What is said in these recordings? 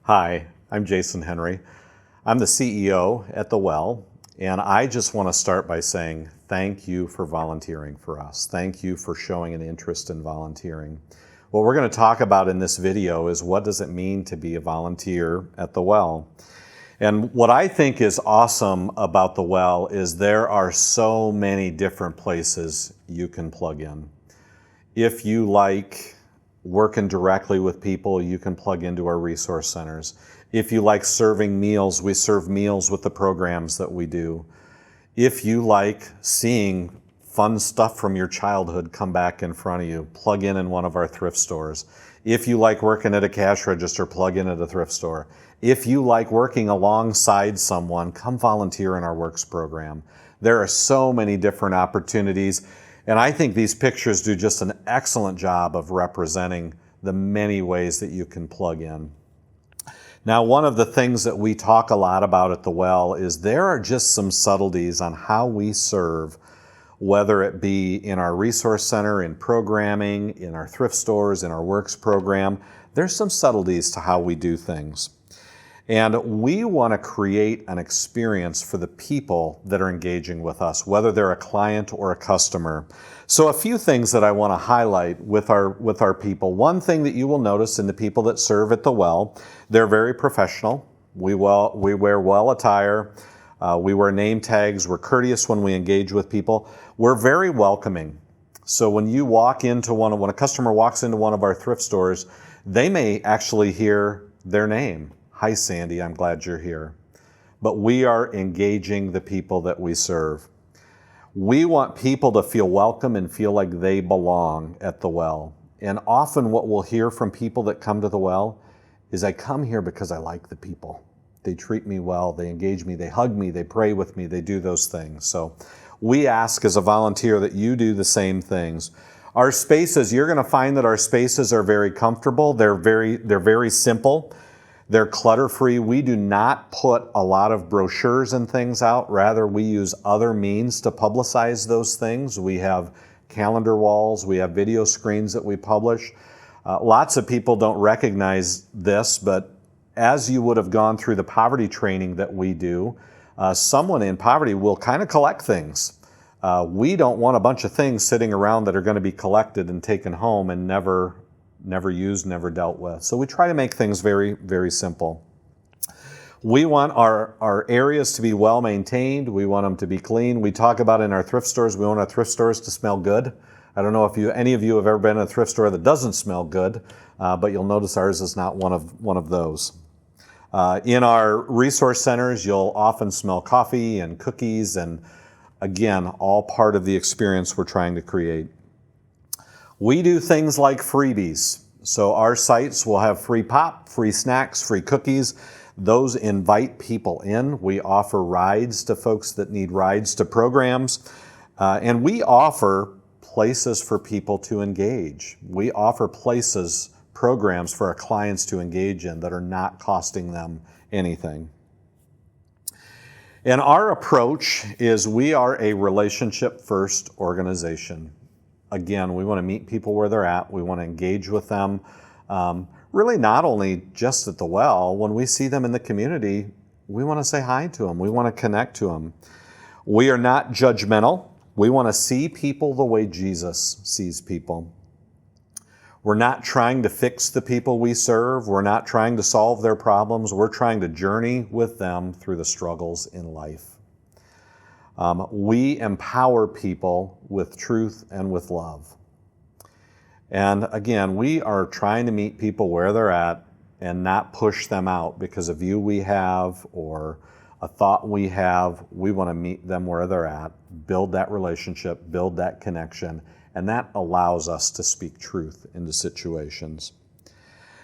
Hi, I'm Jason Henry. I'm the CEO at The Well, and I just want to start by saying thank you for volunteering for us. Thank you for showing an interest in volunteering. What we're going to talk about in this video is what does it mean to be a volunteer at The Well. And what I think is awesome about The Well is there are so many different places you can plug in. If you like working directly with people, you can plug into our resource centers. If you like serving meals, we serve meals with the programs that we do. If you like seeing fun stuff from your childhood come back in front of you, plug in one of our thrift stores. If you like working at a cash register, plug in at a thrift store. If you like working alongside someone, come volunteer in our Works program. There are so many different opportunities. And I think these pictures do just an excellent job of representing the many ways that you can plug in. Now, one of the things that we talk a lot about at The Well is there are just some subtleties on how we serve, whether it be in our resource center, in programming, in our thrift stores, in our Works program. There's some subtleties to how we do things. And we want to create an experience for the people that are engaging with us, whether they're a client or a customer. So a few things that I want to highlight with our people. One thing that you will notice in the people that serve at The Well, they're very professional. We wear well attire. We wear name tags. We're courteous when we engage with people. We're very welcoming. So when a customer walks into one of our thrift stores, they may actually hear their name. Hi, Sandy, I'm glad you're here. But we are engaging the people that we serve. We want people to feel welcome and feel like they belong at The Well. And often what we'll hear from people that come to The Well is, I come here because I like the people. They treat me well, they engage me, they hug me, they pray with me, they do those things. So we ask as a volunteer that you do the same things. Our spaces, you're going to find that our spaces are very comfortable. They're very simple. They're clutter-free. We do not put a lot of brochures and things out. Rather, we use other means to publicize those things. We have calendar walls. We have video screens that we publish. Lots of people don't recognize this, but as you would have gone through the poverty training that we do, someone in poverty will kind of collect things. We don't want a bunch of things sitting around that are going to be collected and taken home and never used, never dealt with. So we try to make things very, very simple. We want our areas to be well maintained. We want them to be clean. We talk about in our thrift stores, we want our thrift stores to smell good. I don't know if any of you have ever been in a thrift store that doesn't smell good, but you'll notice ours is not one of those. In our resource centers, you'll often smell coffee and cookies, and again, all part of the experience we're trying to create. We do things like freebies. So our sites will have free pop, free snacks, free cookies. Those invite people in. We offer rides to folks that need rides to programs. And we offer places for people to engage. We offer programs for our clients to engage in that are not costing them anything. And our approach is we are a relationship-first organization. Again, we want to meet people where they're at. We want to engage with them. Really not only just at The Well, when we see them in the community, we want to say hi to them. We want to connect to them. We are not judgmental. We want to see people the way Jesus sees people. We're not trying to fix the people we serve. We're not trying to solve their problems. We're trying to journey with them through the struggles in life. We empower people with truth and with love. And again, we are trying to meet people where they're at and not push them out because a view we have or a thought we have. We want to meet them where they're at, build that relationship, build that connection, and that allows us to speak truth into situations.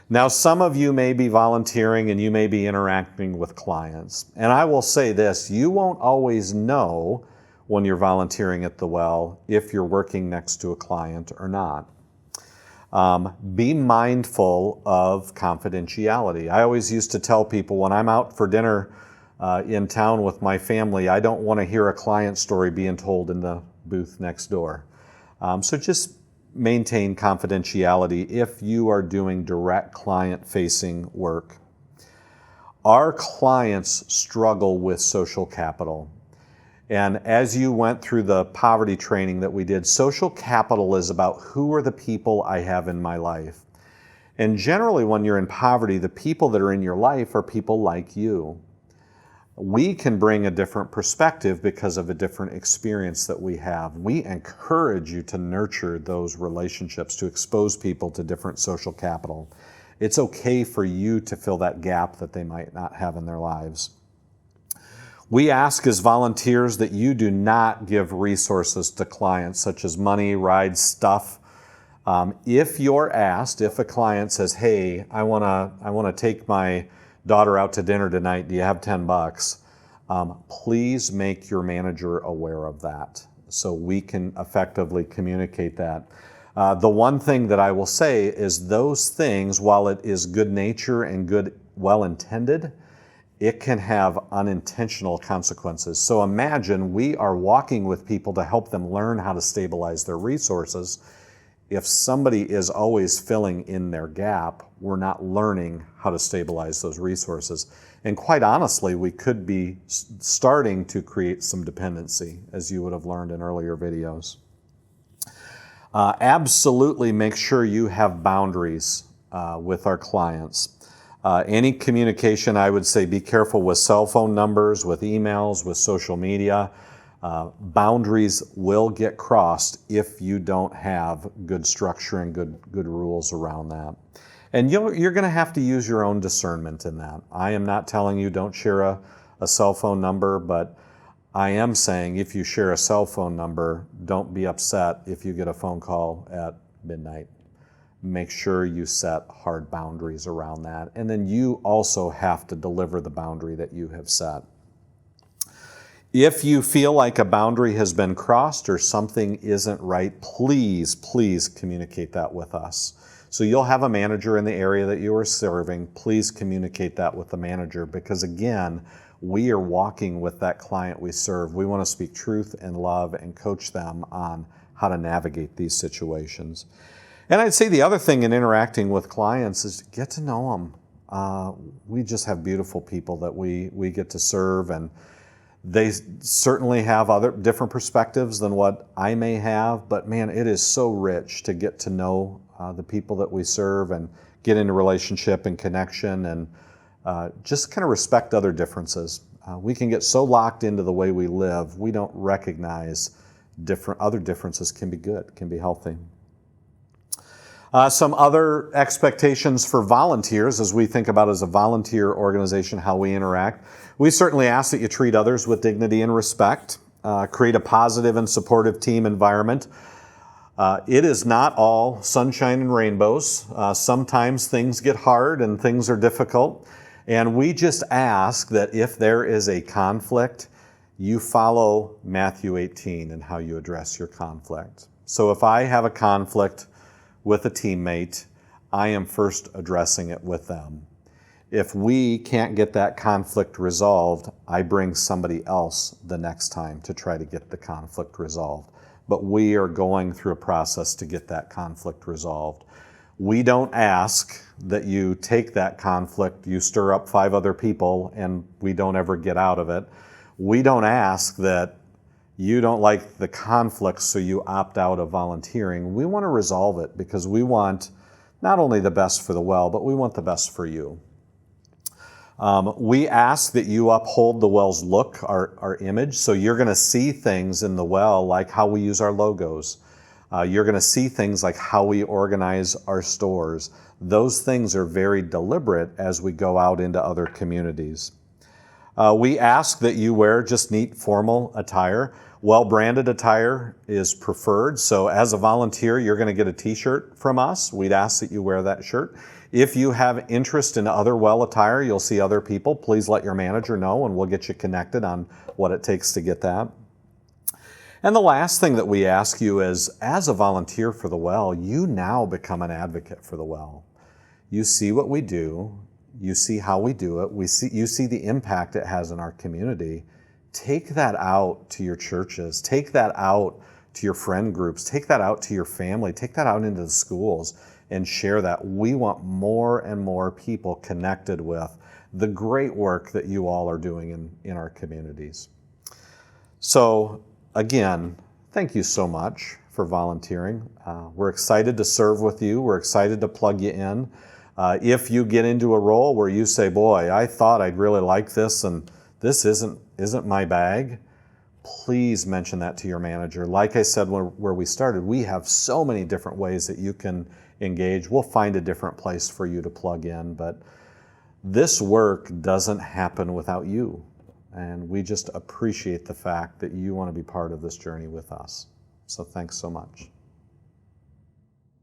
Now, some of you may be volunteering and you may be interacting with clients. And I will say this, you won't always know when you're volunteering at The Well if you're working next to a client or not. Be mindful of confidentiality. I always used to tell people when I'm out for dinner in town with my family, I don't want to hear a client story being told in the booth next door. So just maintain confidentiality if you are doing direct client-facing work. Our clients struggle with social capital. And as you went through the poverty training that we did, social capital is about who are the people I have in my life. And generally when you're in poverty, the people that are in your life are people like you. We can bring a different perspective because of a different experience that we have. We encourage you to nurture those relationships, to expose people to different social capital. It's okay for you to fill that gap that they might not have in their lives. We ask as volunteers that you do not give resources to clients such as money, rides, stuff. If you're asked, if a client says, hey, I wanna take my daughter out to dinner tonight, do you have $10? Please make your manager aware of that so we can effectively communicate that. The one thing that I will say is those things, while it is good nature and good, well-intended, it can have unintentional consequences. So imagine we are walking with people to help them learn how to stabilize their resources. If somebody is always filling in their gap, we're not learning how to stabilize those resources. And quite honestly, we could be starting to create some dependency, as you would have learned in earlier videos. Absolutely make sure you have boundaries with our clients. Any communication, I would say be careful with cell phone numbers, with emails, with social media. Boundaries will get crossed if you don't have good structure and good rules around that. And you're going to have to use your own discernment in that. I am not telling you don't share a cell phone number, but I am saying if you share a cell phone number, don't be upset if you get a phone call at midnight. Make sure you set hard boundaries around that. And then you also have to deliver the boundary that you have set. If you feel like a boundary has been crossed or something isn't right, please communicate that with us. So you'll have a manager in the area that you are serving. Please communicate that with the manager because again, we are walking with that client we serve. We want to speak truth and love and coach them on how to navigate these situations. And I'd say the other thing in interacting with clients is to get to know them. We just have beautiful people that we get to serve, and they certainly have other different perspectives than what I may have, but man, it is so rich to get to know the people that we serve and get into relationship and connection and just kind of respect other differences. We can get so locked into the way we live, we don't recognize other differences can be good, can be healthy. Some other expectations for volunteers as we think about as a volunteer organization how we interact. We certainly ask that you treat others with dignity and respect, create a positive and supportive team environment. It is not all sunshine and rainbows. Sometimes things get hard and things are difficult. And we just ask that if there is a conflict, you follow Matthew 18 and how you address your conflict. So if I have a conflict with a teammate, I am first addressing it with them. If we can't get that conflict resolved, I bring somebody else the next time to try to get the conflict resolved. But we are going through a process to get that conflict resolved. We don't ask that you take that conflict, you stir up 5 other people, and we don't ever get out of it. We don't ask that you don't like the conflict, so you opt out of volunteering. We want to resolve it because we want not only the best for the well, but we want the best for you. We ask that you uphold the well's look, our image. So you're going to see things in the well like how we use our logos. You're going to see things like how we organize our stores. Those things are very deliberate as we go out into other communities. We ask that you wear just neat formal attire. Well-branded attire is preferred. So as a volunteer, you're going to get a t-shirt from us. We'd ask that you wear that shirt. If you have interest in other well attire, you'll see other people. Please let your manager know and we'll get you connected on what it takes to get that. And the last thing that we ask you is, as a volunteer for the well, you now become an advocate for the well. You see what we do. You see how we do it. You see the impact it has in our community. Take that out to your churches. Take that out to your friend groups. Take that out to your family. Take that out into the schools and share that. We want more and more people connected with the great work that you all are doing in our communities. So again, thank you so much for volunteering. We're excited to serve with you. We're excited to plug you in. If you get into a role where you say, boy, I thought I'd really like this and this isn't my bag, please mention that to your manager. Like I said where we started, we have so many different ways that you can engage. We'll find a different place for you to plug in, but this work doesn't happen without you. And we just appreciate the fact that you want to be part of this journey with us. So thanks so much.